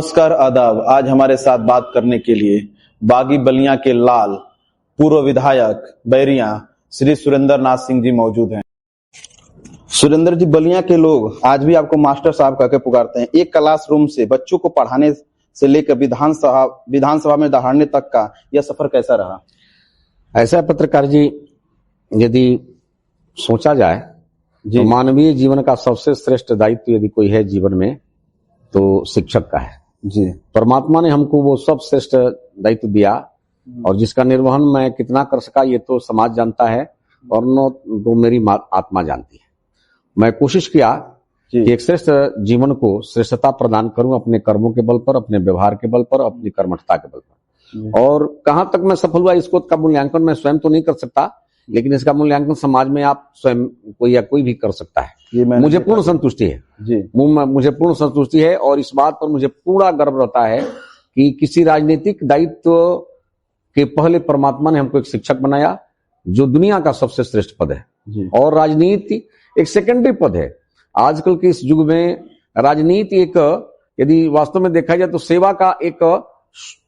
नमस्कार, आदाब। आज हमारे साथ बात करने के लिए बागी बलिया के लाल पूर्व विधायक बैरिया श्री सुरेंद्र नाथ सिंह जी मौजूद हैं। सुरेंद्र जी, बलिया के लोग आज भी आपको मास्टर साहब कहकर पुकारते हैं। एक क्लासरूम से बच्चों को पढ़ाने से लेकर विधानसभा में दहाड़ने तक का यह सफर कैसा रहा? ऐसा पत्रकार जी, यदि सोचा जाए तो मानवीय जीवन का सबसे श्रेष्ठ दायित्व यदि कोई है जीवन में तो शिक्षक का है जी। परमात्मा ने हमको वो सब श्रेष्ठ दायित्व दिया और जिसका निर्वहन मैं कितना कर सका ये तो समाज जानता है और न तो मेरी आत्मा जानती है। मैं कोशिश किया कि एक श्रेष्ठ जीवन को श्रेष्ठता प्रदान करूं अपने कर्मों के बल पर, अपने व्यवहार के बल पर, अपनी कर्मठता के बल पर। और कहां तक मैं सफल हुआ इसको का मूल्यांकन मैं स्वयं तो नहीं कर सकता, लेकिन इसका मूल्यांकन समाज में आप स्वयं कोई भी कर सकता है। मुझे पूर्ण संतुष्टि है जी। मुझे पूर्ण संतुष्टि है और इस बात पर मुझे पूरा गर्व रहता है कि किसी राजनीतिक दायित्व के पहले परमात्मा ने हमको एक शिक्षक बनाया जो दुनिया का सबसे श्रेष्ठ पद है जी। और राजनीति एक सेकेंडरी पद है। आजकल के इस युग में राजनीति एक, यदि वास्तव में देखा जाए तो सेवा का एक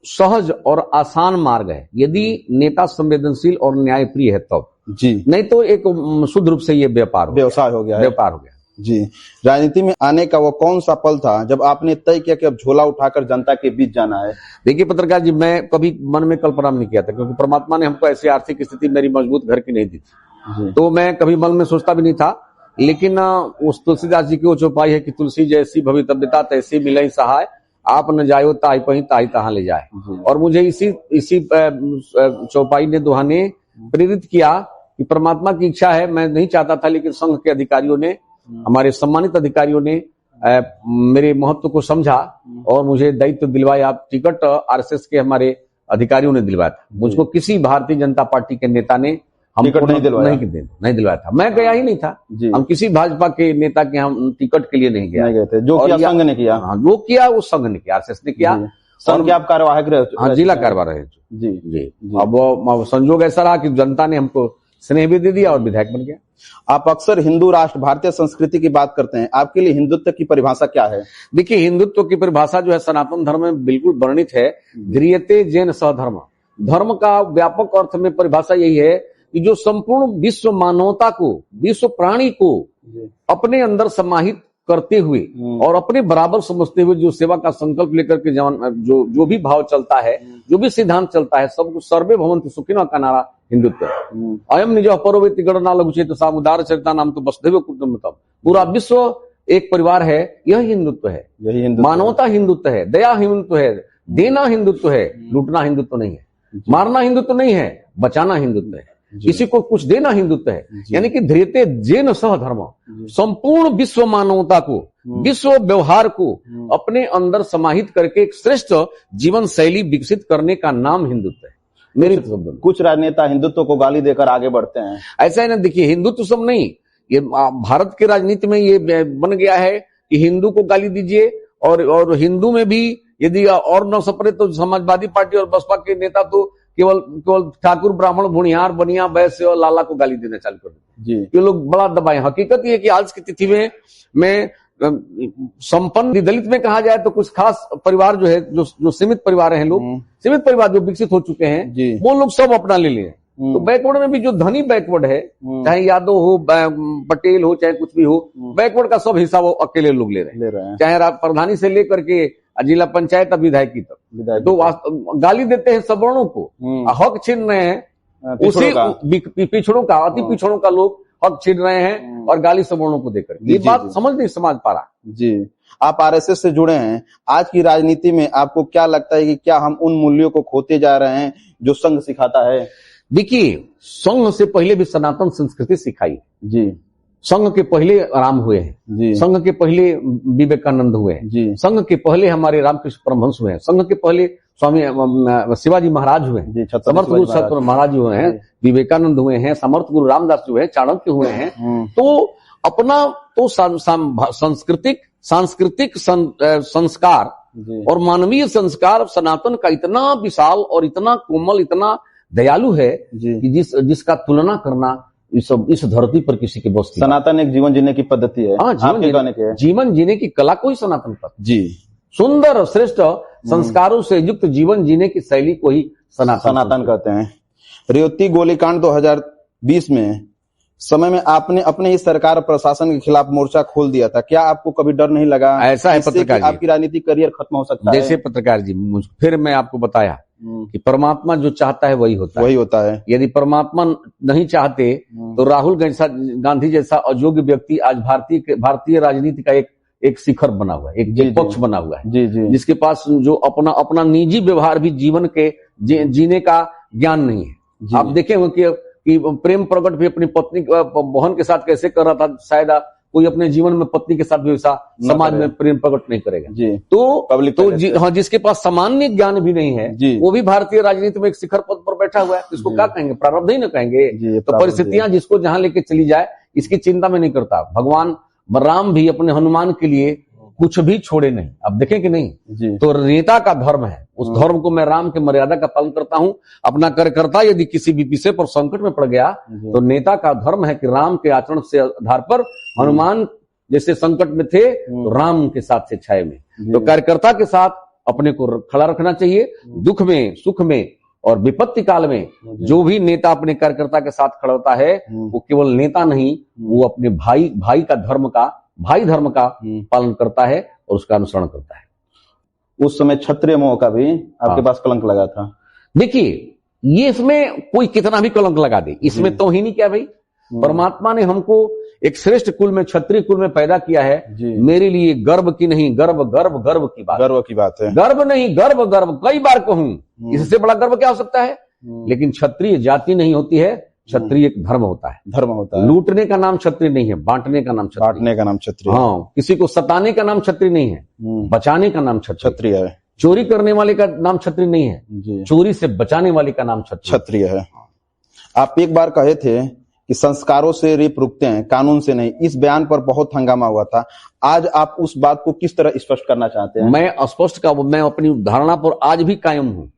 सहज और आसान मार्ग है यदि नेता संवेदनशील और न्यायप्रिय है तब जी। नहीं तो एक शुद्ध रूप से ये व्यवसाय हो गया जी। राजनीति में आने का वो कौन सा पल था जब आपने तय किया कि अब झोला उठाकर जनता के बीच जाना है? देखिए पत्रकार जी, मैं कभी मन में कल्पना नहीं किया था क्योंकि परमात्मा ने हमको ऐसी आर्थिक स्थिति मेरी मजबूत घर की नहीं दी थी, तो मैं कभी मन में सोचता भी नहीं था। लेकिन उस तुलसीदास जी की वो चौपाई है कि तुलसी जैसी भवितव्यता तैसी मिलई सहाय, आप न जायो ताई पही ताई तहां ले जाए। और मुझे इसी चौपाई ने दोहा ने प्रेरित किया कि परमात्मा की इच्छा है। मैं नहीं चाहता था, लेकिन संघ के अधिकारियों ने, हमारे सम्मानित अधिकारियों ने मेरे महत्व को समझा और मुझे दायित्व दिलवाया। टिकट आरएसएस के हमारे अधिकारियों ने दिलवाया था मुझको, किसी भारतीय जनता पार्टी के नेता ने हमको नहीं दिलवाया था। मैं गया ही नहीं था, हम किसी भाजपा के नेता के हम टिकट के लिए नहीं गए थे। जो किया संघ ने किया, जो किया वो संघ ने किया, आरएसएस ने किया। संघ के आप कार्यवाहक रहे? हाँ, जिला कार्यवाहक रहे जी। अब संजोग ऐसा रहा कि जनता ने हमको स्नेह भी दे दिया और विधायक बन गया। आप अक्सर हिंदू राष्ट्र भारतीय संस्कृति की बात करते हैं, आपके लिए हिंदुत्व की परिभाषा क्या है? देखिए, हिंदुत्व की परिभाषा जो है सनातन धर्म में बिल्कुल वर्णित है। ध्रियते जैन सहधर्म। धर्म का व्यापक अर्थ में परिभाषा यही है कि जो संपूर्ण विश्व मानवता को, विश्व प्राणी को अपने अंदर समाहित करते हुए और अपने बराबर समझते हुए जो सेवा का संकल्प लेकर के जो भी भाव चलता है, जो भी सिद्धांत चलता है, सब सर्वे भवन्तु सुखिनः का नारा हिंदुत्व है। अयम निज अपरोवेति गणना लघुचेत सामुदार चरिता नाम तो वसुधैव कुटुम्बकम्। पूरा विश्व एक परिवार है, यह हिंदुत्व है। यही मानवता हिंदुत्व है, दया हिंदुत्व है, देना हिंदुत्व है, लूटना हिंदुत्व नहीं है, मारना हिंदुत्व नहीं है, बचाना हिंदुत्व है, किसी को कुछ देना हिंदुत्व है। यानी कि ध्रियते जैन सह धर्म, संपूर्ण विश्व मानवता को, विश्व व्यवहार को अपने अंदर समाहित करके एक श्रेष्ठ जीवन शैली विकसित करने का नाम हिंदुत्व है। मेरे कुछ राजनेता हिंदुत्व को गाली देकर आगे बढ़ते हैं, ऐसा है ना। देखिए, हिंदुत्व सब नहीं, ये भारत के राजनीति में ये बन गया है कि हिंदू को गाली दीजिए और हिंदू में भी यदि और न सपरे तो समाजवादी पार्टी और बसपा के नेता तो केवल ठाकुर ब्राह्मण भुनियार बनिया वैश्य और लाला को गाली देना चालू कर देते। ये लोग बड़ा दबाए। हकीकत ये कि आज की तिथि में संपन्न दलित में कहा जाए तो कुछ खास परिवार जो है, जो सीमित परिवार हैं, लोग सीमित परिवार जो विकसित हो चुके हैं, वो लोग सब अपना ले लिए। तो बैकवर्ड में भी जो धनी बैकवर्ड है, चाहे यादव हो, पटेल हो, चाहे कुछ भी हो, बैकवर्ड का सब हिस्सा वो अकेले लोग ले रहे हैं, चाहे प्रधानी से लेकर के जिला पंचायत विधायक की तक। तो गाली देते हैं सवर्णों को, हक छीन रहे हैं उसी पिछड़ों का, अति पिछड़ों का लोग हक छीन रहे हैं और गाली सवर्णों को देकर। ये बात समझ नहीं समाज पा रहा जी। आप आरएसएस से जुड़े हैं, आज की राजनीति में आपको क्या लगता है कि क्या हम उन मूल्यों को खोते जा रहे हैं जो संघ सिखाता है? देखिए, संघ से पहले भी सनातन संस्कृति सिखाई जी। संघ के पहले राम हुए हैं, संघ के पहले विवेकानंद हुए हैं, संघ के पहले हमारे रामकृष्ण परमहंस हुए हैं, संघ के पहले स्वामी शिवाजी महाराज हुए हैं, समर्थ गुरु सतगुरु महाराज हुए हैं, विवेकानंद हुए हैं, समर्थ गुरु रामदास हुए हैं, चाणक्य हुए हैं। तो अपना तो सांस्कृतिक संस्कार और मानवीय संस्कार सनातन का इतना विशाल और इतना कोमल, इतना दयालु है कि जिसका तुलना करना इस धरती पर किसी के बस की। सनातन एक जीवन जीने की पद्धति है। हाँ, जीवन जीने की कला को ही सनातन पर जी। सुंदर श्रेष्ठ संस्कारों से युक्त जीवन जीने की शैली को ही सनातन कहते हैं। रेवती गोलीकांड 2020 में समय में आपने अपने ही सरकार और प्रशासन के खिलाफ मोर्चा खोल दिया था। क्या आपको कभी डर नहीं लगा ऐसा है इससे पत्रकार कि जी, आपकी राजनीतिक करियर खत्म हो सकता है? जैसे पत्रकार जी, फिर मैं आपको बताया कि परमात्मा जो चाहता है वही होता है। यदि परमात्मा नहीं चाहते तो राहुल गांधी जैसा अयोग्य व्यक्ति आज भारतीय राजनीति का एक शिखर बना हुआ है, एक पक्ष बना हुआ है, जिसके पास जो अपना निजी व्यवहार भी जीवन के जीने का ज्ञान नहीं है। आप देखेंगे कि प्रेम प्रकट भी अपनी पत्नी बहन के साथ कैसे कर रहा था, शायद कोई अपने जीवन में पत्नी के साथ भी वैसा समाज में प्रेम प्रकट नहीं करेगा। तो जिसके पास सामान्य ज्ञान भी नहीं है वो भी भारतीय राजनीति में एक शिखर पद पर बैठा हुआ है। इसको क्या कहेंगे? प्रारब्ध ही ना कहेंगे। तो परिस्थितियां जिसको जहां लेके चली जाए इसकी चिंता में नहीं करता। भगवान राम भी अपने हनुमान के लिए कुछ भी छोड़े नहीं। अब देखें कि नहीं, तो नेता का धर्म है, उस धर्म को मैं राम के मर्यादा का पालन करता हूं। अपना कार्यकर्ता यदि किसी भी विषय पर संकट में पड़ गया तो नेता का धर्म है कि राम के आचरण से आधार पर हनुमान जैसे संकट में थे तो राम के साथ से छाये में, तो कार्यकर्ता के साथ अपने को खड़ा रखना चाहिए। दुख में, सुख में और विपत्ति काल में जो भी नेता अपने कार्यकर्ता के साथ खड़ा होता है वो केवल नेता नहीं, वो अपने भाई धर्म का पालन करता है और उसका अनुसरण करता है। उस समय क्षत्रिय मोह का भी आपके पास कलंक लगा था। देखिए, ये इसमें कोई कितना भी कलंक लगा दे, इसमें तौहीनी क्या भाई? परमात्मा ने हमको एक श्रेष्ठ कुल में, क्षत्रिय कुल में पैदा किया है। मेरे लिए गर्व की नहीं, गर्व की बात है। गर्व नहीं, गर्व कई बार कहूं, इससे बड़ा गर्व क्या हो सकता है? लेकिन क्षत्रिय जाति नहीं होती है, क्षत्रिय एक धर्म होता है। लूटने का नाम क्षत्रिय नहीं है, बांटने का नाम क्षत्रिय। हाँ, किसी को सताने का नाम क्षत्रिय नहीं है, बचाने का नाम क्षत्रिय है। चोरी करने वाले का नाम क्षत्रिय नहीं है, चोरी से बचाने वाले का नाम क्षत्रिय है। आप एक बार कहे थे कि संस्कारों से रेप रुकते हैं, कानून से नहीं। इस बयान पर बहुत हंगामा हुआ था। आज आप उस बात को किस तरह स्पष्ट करना चाहते हैं? मैं अपनी धारणा पर आज भी कायम हूँ।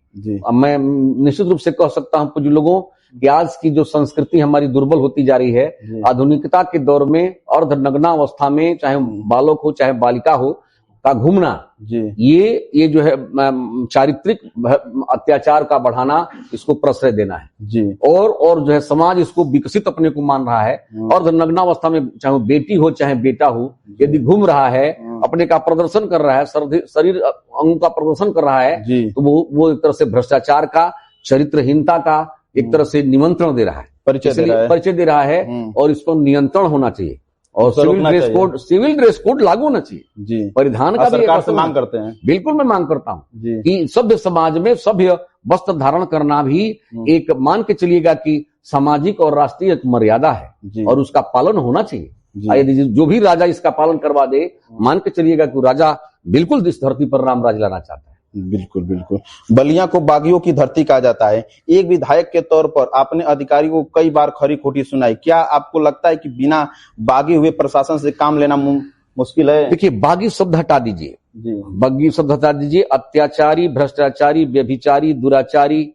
मैं निश्चित रूप से कह सकता हूँ कुछ लोगों कि आज की जो संस्कृति हमारी दुर्बल होती जा रही है, आधुनिकता के दौर में अर्धनग्नावस्था में, चाहे बालक हो चाहे बालिका हो, का घूमना, ये जो है चारित्रिक अत्याचार का बढ़ाना, इसको प्रश्रय देना है। और जो है समाज इसको विकसित अपने को मान रहा है। अर्धनग्नावस्था में चाहे बेटी हो चाहे बेटा हो, यदि घूम रहा है, अपने का प्रदर्शन कर रहा है, शरीर अंगों का प्रदर्शन कर रहा है, तो वो एक तरह से भ्रष्टाचार का, चरित्रहीनता का एक तरह से निमंत्रण दे रहा है, परिचय दे रहा है। और इस पर नियंत्रण होना चाहिए और सिविल ड्रेस कोड लागू होना चाहिए। परिधान का भी सरकार से मांग करते हैं। बिल्कुल, मैं मांग करता हूँ कि सभ्य समाज में सभ्य वस्त्र धारण करना भी एक, मान के चलिएगा कि सामाजिक और राष्ट्रीय एक मर्यादा है और उसका पालन होना चाहिए। यदि जो भी राजा इसका पालन करवा दे, मान के चलिएगा कि राजा बिल्कुल इस धरती पर राम राज लाना चाहता है। बिल्कुल। बलिया को बागियों की धरती कहा जाता है। एक विधायक के तौर पर आपने अधिकारियों को कई बार खरी खोटी सुनाई। क्या आपको लगता है कि बिना बागी हुए प्रशासन से काम लेना मुश्किल है? देखिए, बागी शब्द हटा दीजिए, बागी शब्द हटा दीजिए। अत्याचारी, भ्रष्टाचारी, व्यभिचारी, दुराचारी,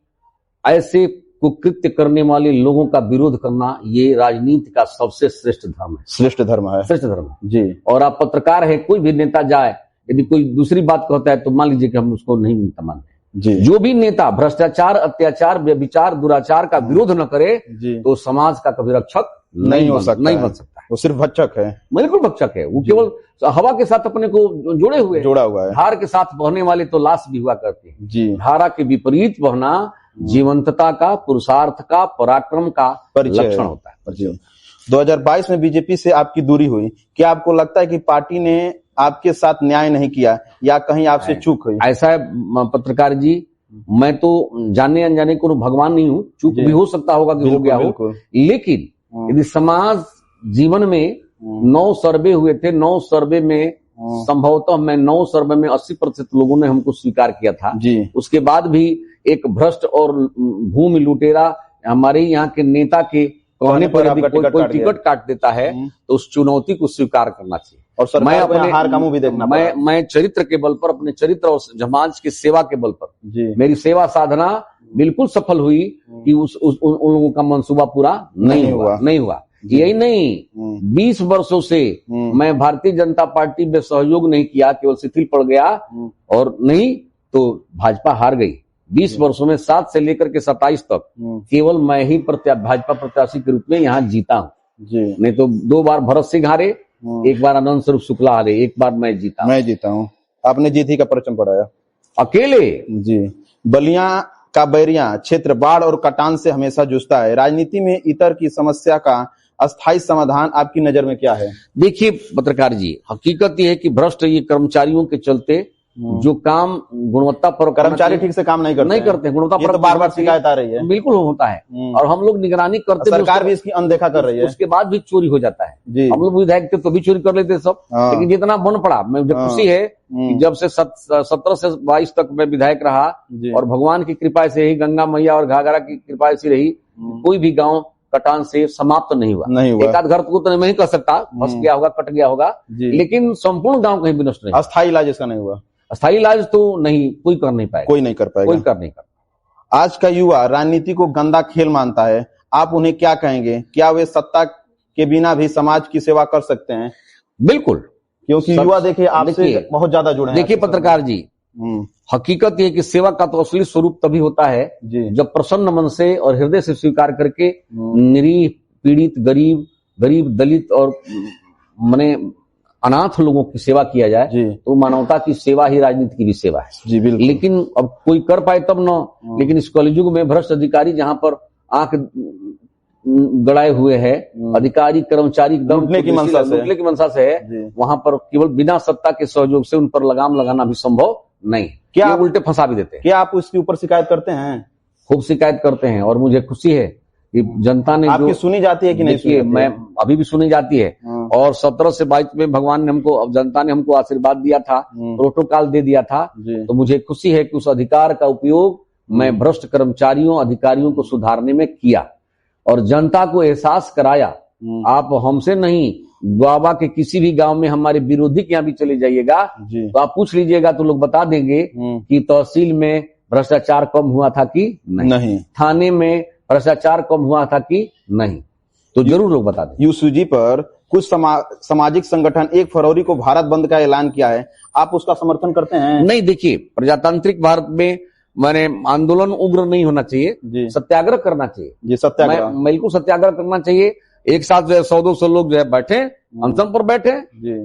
ऐसे कुकृत्य करने वाले लोगों का विरोध करना, ये राजनीति का सबसे श्रेष्ठ धर्म है। श्रेष्ठ धर्म जी। और आप पत्रकार है, कोई भी नेता जाए, यदि कोई दूसरी बात कहता है तो मान लीजिए कि हम उसको नहीं मानते। जो भी नेता भ्रष्टाचार, अत्याचार, व्यभिचार, दुराचार का विरोध न करे तो समाज का कभी रक्षक नहीं बन सकता है। वो सिर्फ भक्षक है। बिल्कुल भक्षक है। वो केवल हवा के साथ अपने को जोड़ा हुआ है। धार के साथ बहने वाले तो लाश भी हुआ करते हैं। धारा के विपरीत बहना जीवंतता का, पुरुषार्थ का, पराक्रम का लक्षण होता है। 2022 में बीजेपी से आपकी दूरी हुई। क्या आपको लगता है कि पार्टी ने आपके साथ न्याय नहीं किया या कहीं आपसे चूक हुई? ऐसा है पत्रकार जी, मैं तो जाने अनजाने को भगवान नहीं हूँ, चूक भी हो सकता होगा कि हो गया हो। लेकिन यदि समाज जीवन में 9 सर्वे हुए थे, 9 सर्वे में संभवतः मैं 9 सर्वे में 80% लोगों ने हमको स्वीकार किया था। उसके बाद भी एक भ्रष्ट और भूमि लुटेरा हमारे यहाँ के नेता के कहने पर यदि कोई टिकट काट देता है तो उस चुनौती को स्वीकार करना चाहिए। और सरकार को हार का मुंह भी देखना पड़ेगा। मैं चरित्र के बल पर, अपने चरित्र और समाज की सेवा के बल पर मेरी सेवा साधना बिल्कुल सफल हुई कि उन लोगों का मंसूबा पूरा नहीं हुआ। यही नहीं, 20 वर्षों से मैं भारतीय जनता पार्टी में सहयोग नहीं किया, केवल शिथिल पड़ गया और नहीं तो भाजपा हार गई। 20 वर्षों में 7 से लेकर के 27 तक केवल मैं ही भाजपा प्रत्याशी के रूप में यहाँ जीता हूँ। नहीं तो 2 बार भरत सिंह हारे, 1 बार आनंद स्वरूप शुक्ला हारे, 1 बार मैं जीता हूँ। आपने जीत ही का परचम पढ़ाया अकेले। जी। बलिया का बैरिया क्षेत्र बाढ़ और कटान से हमेशा जूझता है। राजनीति में इतर की समस्या का अस्थायी समाधान आपकी नजर में क्या है? देखिए पत्रकार जी, हकीकत यह है कि भ्रष्ट ये कर्मचारियों के चलते जो काम गुणवत्ता पर कर्मचारी ठीक से काम नहीं करते गुणवत्ता पर तो बार-बार शिकायत आ रही है। बिल्कुल होता है और हम लोग निगरानी करते, सरकार भी इसकी अनदेखा कर रही है, उसके बाद भी चोरी हो जाता है। हम लोग विधायक थे तो भी चोरी कर लेते सब, लेकिन जितना बन पड़ा, मुझे खुशी है कि जब से 17 से 22 तक मैं विधायक रहा और भगवान की कृपा से ही, गंगा मैया और घाघरा की कृपा से रही, कोई भी गाँव कटान से समाप्त नहीं हुआ। एक आध घर को तो नहीं कह सकता फंस गया होगा, कट गया होगा, लेकिन संपूर्ण गाँव कहीं भी नष्ट नहीं। अस्थायी इलाज इसका नहीं हुआ। अस्थायी इलाज तो नहीं, कोई कर नहीं पाएगा, कोई नहीं कर पाएगा। आज का युवा राजनीति को गंदा खेल मानता है, आप उन्हें क्या कहेंगे? क्या वे सत्ता के बिना भी समाज की सेवा कर सकते हैं? बिल्कुल, क्योंकि युवा देखिए आपसे बहुत ज्यादा जुड़े हैं। देखिए पत्रकार जी, हकीकत ये कि सेवा का तो असली स्वरूप तभी होता है जब प्रसन्न मन से और हृदय से स्वीकार करके निरीह, पीड़ित, गरीब, दलित और मने अनाथ लोगों की सेवा किया जाए, तो मानवता की सेवा ही राजनीति की भी सेवा है। जी बिल्कुल। लेकिन अब कोई कर पाए तब न, लेकिन इस कलयुग में भ्रष्ट अधिकारी जहां पर आंख गड़ाए हुए है, अधिकारी कर्मचारी लूटने की मंशा से है, वहां पर केवल बिना सत्ता के सहयोग से उन पर लगाम लगाना भी संभव नहीं। क्या आप उल्टे फंसा भी देते हैं? क्या आप उसके ऊपर शिकायत करते हैं? खूब शिकायत करते हैं और मुझे खुशी है कि जनता ने आपकी सुनी जाती है कि नहीं? देखिए, मैं अभी भी सुनी जाती है और 17 से 22 में भगवान ने हमको, जनता ने हमको आशीर्वाद दिया था, प्रोटोकॉल दे दिया था, तो मुझे खुशी है कि उस अधिकार का उपयोग मैं भ्रष्ट कर्मचारियों, अधिकारियों को सुधारने में किया और जनता को एहसास कराया। आप हमसे नहीं, द्वाबा के किसी भी गांव में हमारे विरोधी के यहाँ भी चले जाइएगा तो आप पूछ लीजिएगा तो लोग बता देंगे कि तहसील में भ्रष्टाचार कम हुआ था कि नहीं, थाने में भ्रष्टाचार कम हुआ था कि नहीं, तो जरूर लोग बता दें। यूसुजी पर कुछ सामाजिक संगठन 1 फरवरी को भारत बंद का ऐलान किया है, आप उसका समर्थन करते हैं? नहीं, देखिए, प्रजातांत्रिक भारत में मैंने आंदोलन उग्र नहीं होना चाहिए, सत्याग्रह करना चाहिए। सत्याग्रह, बिल्कुल सत्याग्रह करना चाहिए। एक साथ 100-200 लोग जो है बैठे, अनशन पर बैठे,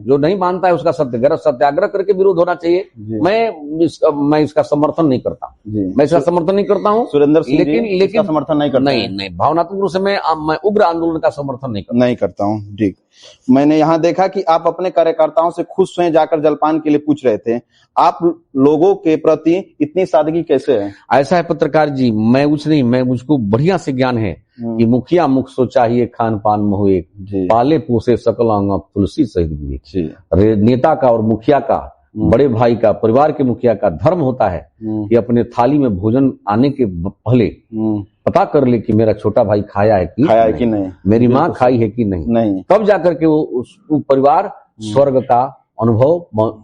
जो नहीं मानता है उसका सत्याग्रह करके विरोध होना चाहिए। मैं इसका समर्थन नहीं करता, मैं इसका समर्थन नहीं करता हूँ सुरेंद्र सिंह, लेकिन समर्थन नहीं करता। नहीं, भावनात्मक रूप से मैं उग्र आंदोलन का समर्थन नहीं करता हूँ। ठीक, मैंने यहाँ देखा कि आप अपने कार्यकर्ताओं से खुद स्वयं जाकर जलपान के लिए पूछ रहे थे, आप लोगों के प्रति इतनी सादगी कैसे है? ऐसा है पत्रकार जी, मैं कुछ नहीं, मुझको बढ़िया से ज्ञान है कि मुखिया मुख सो चाहिए खान पान मोहे, पाले पोसे सकल अंग तुलसी सहित। नेता का और मुखिया का, बड़े भाई का, परिवार के मुखिया का धर्म होता है कि अपने थाली में भोजन आने के पहले पता कर ले कि मेरा छोटा भाई खाया है कि नहीं, मेरी माँ खाई है कि नहीं, तब जाकर के वो परिवार स्वर्ग का अनुभव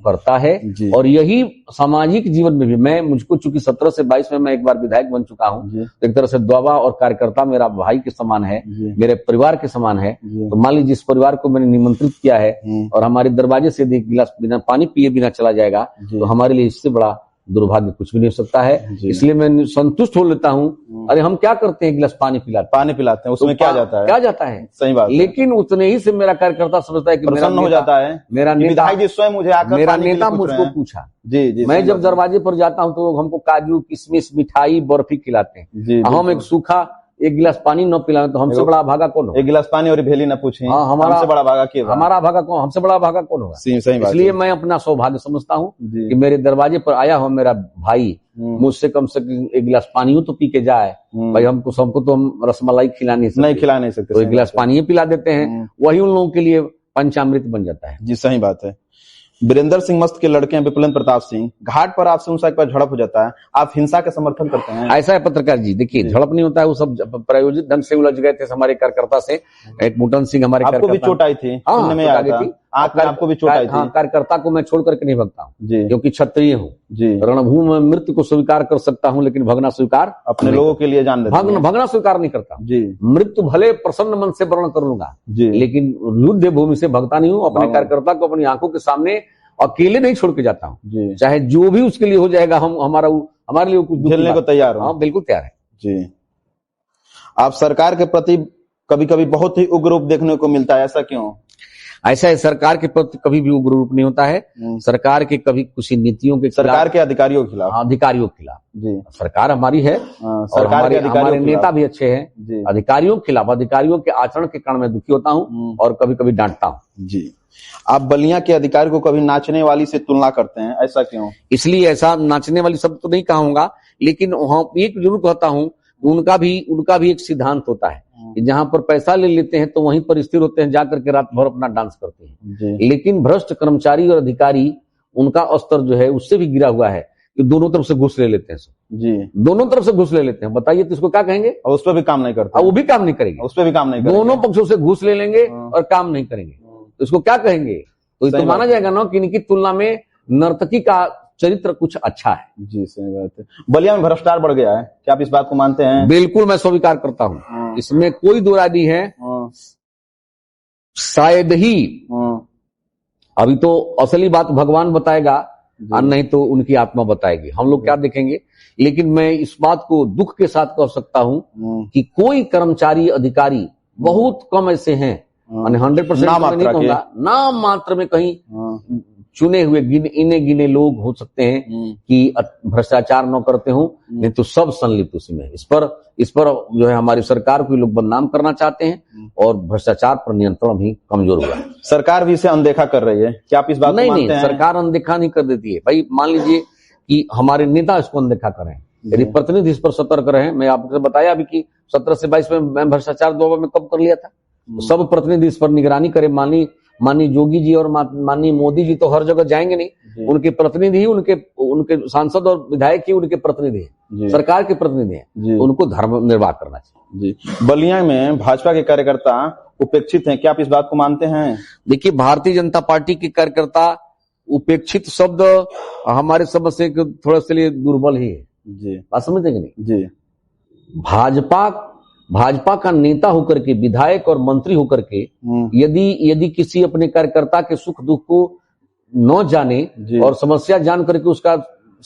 करता है। और यही सामाजिक जीवन में भी मुझको चूंकि 17 से 22 में मैं एक बार विधायक बन चुका हूँ, एक तरह से द्वाबा और कार्यकर्ता मेरा भाई के समान है, मेरे परिवार के समान है। तो मान लीजिए जिस परिवार को मैंने निमंत्रित किया है और हमारे दरवाजे से 1 गिलास बिना पानी पिए बिना चला जाएगा, तो हमारे लिए इससे बड़ा दुर्भाग्य कुछ भी नहीं हो सकता है। इसलिए मैं संतुष्ट हो लेता हूँ। अरे हम क्या करते हैं, 1 गिलास पानी पिलाते हैं, उसमें क्या जाता है? सही बात। लेकिन उतने ही से मेरा कार्यकर्ता समझता है कि प्रसन्न हो जाता है। मेरा नेता स्वयं मुझे आकर, मेरा नेता मुझको पूछा, मैं जब दरवाजे पर जाता हूँ तो लोग हमको काजू, किशमिश, मिठाई, बर्फी खिलाते हैं, हम एक सूखा 1 गिलास पानी न पिलाएं तो हमसे बड़ा भागा कौन होगा? 1 गिलास पानी और भेली न पूछें, हमसे बड़ा भागा क्या? हमारा भागा कौन, हमसे बड़ा भागा कौन होगा? सही बात। इसलिए मैं अपना सौभाग्य समझता हूँ कि मेरे दरवाजे पर आया हो मेरा भाई, मुझसे कम से कम 1 गिलास पानी तो पी के जाए। भाई हमको तो हम रसमलाई खिला नहीं सकते, तो 1 गिलास पानी पिला देते हैं, वही उन लोगों के लिए पंचामृत बन जाता है। जी सही बात है। वीरेंद्र सिंह मस्त के लड़के हैं विप्लन प्रताप सिंह, घाट पर आपसे उनसे एक बार झड़प हो जाता है, आप हिंसा का समर्थन करते हैं? ऐसा है पत्रकार जी, देखिए झड़प नहीं होता है, वो सब प्रायोजित ढंग से उलझ गए थे हमारे कार्यकर्ता से। एक मुटन सिंह हमारे, आपको भी चोट आई थी? सुनने में आया था। आंख में आपको भी चोट आई थी। हाँ, कार्यकर्ता को मैं छोड़ करके नहीं भगता हूँ जी क्योंकि क्षत्रिय हूँ जी। रणभूमि में मृत्यु को स्वीकार कर सकता हूँ लेकिन भगना स्वीकार अपने लोगों के लिए जान देते हैं। भगना स्वीकार नहीं करता हूं। जी मृत्यु भले प्रसन्न मन से वर्ण कर लूंगा जी लेकिन युद्ध भूमि से भगता नहीं हूँ। अपने कार्यकर्ता को अपनी आंखों के सामने अकेले नहीं छोड़ के जाता हूँ। जी चाहे जो भी उसके लिए हो जाएगा, हम हमारे लिए कुछ दुख की झेलने को बात। तैयार हो। हाँ बिल्कुल तैयार है जी। आप सरकार के प्रति कभी कभी बहुत ही उग्र रूप देखने को मिलता है, ऐसा क्यों? ऐसा है, सरकार के प्रति कभी भी उग्र रूप नहीं होता है। सरकार के कभी कुछ नीतियों के सरकार के अधिकारियों के खिलाफ, अधिकारियों के खिलाफ। जी सरकार हमारी है और हमारे नेता भी अच्छे हैं। अधिकारियों के खिलाफ, अधिकारियों के आचरण के कारण मैं दुखी होता हूँ और कभी कभी डांटता हूँ। जी। आप बलिया के अधिकारी को कभी नाचने वाली से तुलना करते हैं, ऐसा क्यों? इसलिए ऐसा नाचने वाली शब्द तो नहीं कहूंगा, लेकिन वहां एक जरूर कहता हूँ, उनका भी एक सिद्धांत होता है कि जहां पर पैसा ले लेते हैं तो वहीं पर स्थिर होते हैं, जाकर के रात भर अपना डांस करते हैं। लेकिन भ्रष्ट कर्मचारी और अधिकारी, उनका स्तर जो है उससे भी गिरा हुआ है कि दोनों तरफ से घूस ले लेते हैं। जी दोनों तरफ से घूस ले लेते हैं। बताइए तो इसको क्या कहेंगे? और उस पर भी काम नहीं करते। वो भी काम नहीं करेंगे, उस पर भी काम नहीं करेंगे। दोनों पक्षों से घूस ले लेंगे और काम नहीं करेंगे, तो इसको क्या कहेंगे? तो माना जाएगा ना कि इनकी तुलना में नर्तकी का चरित्र कुछ अच्छा है। जी सही बात है। बलिया में भ्रष्टाचार बढ़ गया है, क्या आप इस बात को मानते हैं? बिल्कुल मैं स्वीकार करता हूँ, इसमें कोई दो राय नहीं है। शायद ही अभी तो असली बात भगवान बताएगा और नहीं तो उनकी आत्मा बताएगी, हम लोग क्या देखेंगे। लेकिन मैं इस बात को दुख के साथ कह सकता हूँ कि कोई कर्मचारी अधिकारी, बहुत कम ऐसे हैं, 100% नहीं कहूंगा, नाम मात्र में कहीं चुने हुए गिने गिने लोग हो सकते हैं कि भ्रष्टाचार न करते हो, नहीं तो सब संलिप्त उसी में। इस पर जो है हमारी सरकार को लोग बदनाम करना चाहते हैं और भ्रष्टाचार पर नियंत्रण भी कमजोर हुआ है। सरकार भी इसे अनदेखा कर रही है, क्या आप इस बात को मानते हैं? नहीं, सरकार अनदेखा नहीं कर देती है भाई। मान लीजिए कि हमारे नेता इसको अनदेखा करें, यदि प्रतिनिधि इस पर सतर्क रहे। मैं आपको बताया अभी कि 17 से 22 में मैं भ्रष्टाचार 2 में कब कर लिया था। सब प्रतिनिधि इस पर निगरानी करे। माननीय जोगी जी और माननीय मोदी जी तो हर जगह जाएंगे नहीं, उनके प्रतिनिधि ही, उनके सांसद और विधायक ही उनके प्रतिनिधि हैं, सरकार के प्रतिनिधि हैं, तो उनको धर्म निर्वाह करना चाहिए। जी। बलिया में भाजपा के कार्यकर्ता उपेक्षित हैं, क्या आप इस बात को मानते हैं? देखिए, भारतीय जनता पार्टी के कार्यकर्ता, उपेक्षित शब्द हमारे समझ से थोड़ा से लिए दुर्बल ही है। जी बात समझते नहीं? जी। भाजपा का नेता होकर के, विधायक और मंत्री होकर के यदि किसी अपने कार्यकर्ता के सुख दुख को न जाने और समस्या जान करके उसका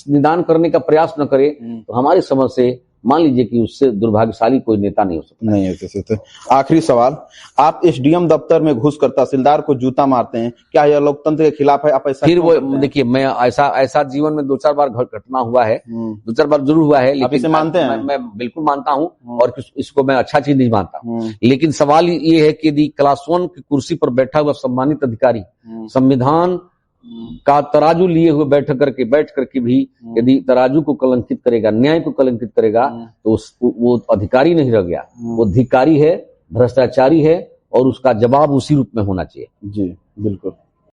निदान करने का प्रयास न करे, तो हमारी समझ से मान लीजिए कि उससे दुर्भाग्यशाली कोई नेता नहीं हो सकता। नहीं हो सकते। आखिरी सवाल, आप एसडीएम दफ्तर में घुसकर तहसीलदार को जूता मारते हैं, क्या यह लोकतंत्र के खिलाफ है? आप ऐसा फिर वो देखिए, मैं ऐसा जीवन में 2-4 बार घटना हुआ है, 2-4 बार जरूर हुआ है, लेकिन इसे मानते हैं? मैं बिल्कुल मानता हूँ और इसको मैं अच्छा चीज नहीं मानता हूँ। लेकिन सवाल ये है कि यदि क्लास 1 की कुर्सी पर बैठा हुआ सम्मानित अधिकारी संविधान का तराजू लिए हुए बैठ करके भी यदि तराजू को कलंकित करेगा, न्याय को कलंकित करेगा, तो वो अधिकारी नहीं रह गया, वो धिक्कारी है, भ्रष्टाचारी है और उसका जवाब उसी रूप में होना चाहिए। जी बिल्कुल।